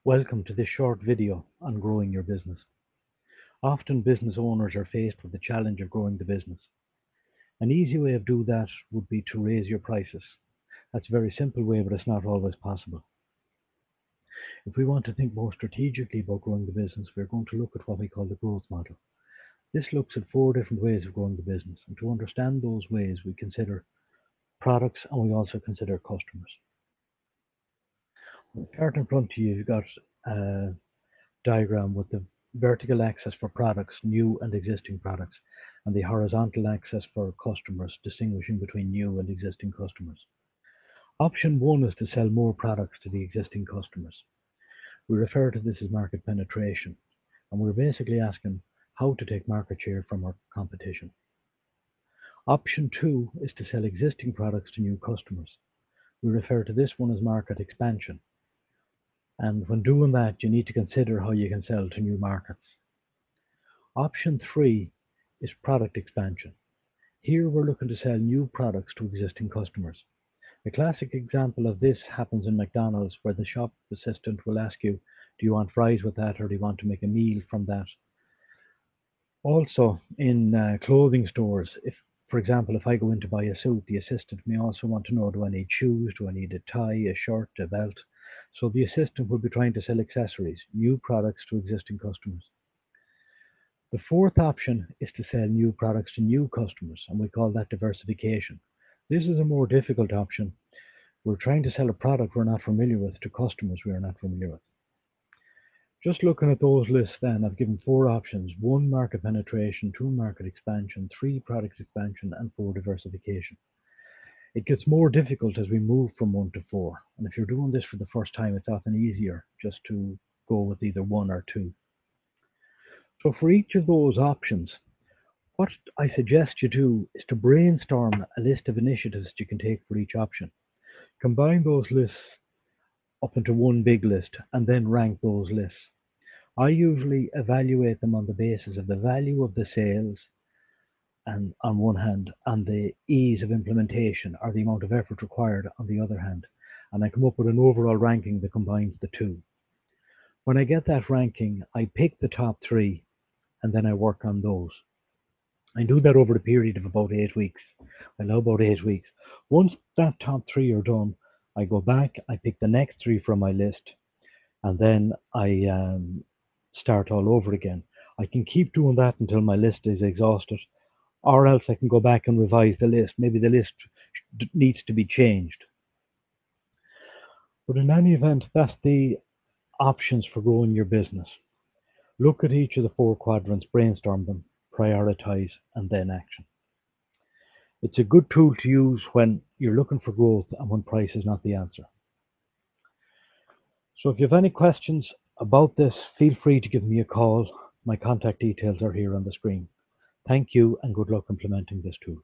Welcome to this short video on growing your business. Often business owners are faced with the challenge of growing the business. An easy way of doing that would be to raise your prices. That's a very simple way, but it's not always possible. If we want to think more strategically about growing the business, we're going to look at what we call the growth model. This looks at 4 different ways of growing the business, and to understand those ways, we consider products and we also consider customers. On the chart in front of you, you've got a diagram with the vertical axis for products, new and existing products, and the horizontal axis for customers, distinguishing between new and existing customers. Option 1 is to sell more products to the existing customers. We refer to this as market penetration, and we're basically asking how to take market share from our competition. Option 2 is to sell existing products to new customers. We refer to this one as market expansion. And when doing that, you need to consider how you can sell to new markets. Option 3 is product expansion. Here we're looking to sell new products to existing customers. A classic example of this happens in McDonald's, where the shop assistant will ask you, do you want fries with that, or do you want to make a meal from that? Also in clothing stores, for example, if I go in to buy a suit, the assistant may also want to know, do I need shoes, do I need a tie, a shirt, a belt? So the assistant will be trying to sell accessories, new products to existing customers. The fourth option is to sell new products to new customers, and we call that diversification. This is a more difficult option. We're trying to sell a product we're not familiar with to customers we are not familiar with. Just looking at those lists then, I've given 4 options: 1, market penetration; 2, market expansion; 3, product expansion; and 4, diversification. It gets more difficult as we move from 1 to 4, and if you're doing this for the first time, it's often easier just to go with either 1 or 2. So for each of those options, what I suggest you do is to brainstorm a list of initiatives you can take for each option. Combine those lists up into one big list and then rank those lists. I usually evaluate them on the basis of the value of the sales, and on one hand, and the ease of implementation or the amount of effort required on the other hand, and I come up with an overall ranking that combines the two. When I get that ranking, I pick the top 3 and then I work on those. I do that over a period of about 8 weeks. I allow about 8 weeks. Once that top 3 are done, I go back, I pick the next 3 from my list, and then I start all over again. I can keep doing that until my list is exhausted, or else I can go back and revise the list. Maybe the list needs to be changed. But in any event, that's the options for growing your business. Look at each of the 4 quadrants, brainstorm them, prioritize, and then action. It's a good tool to use when you're looking for growth and when price is not the answer. So if you have any questions about this, feel free to give me a call. My contact details are here on the screen. Thank you and good luck implementing this tool.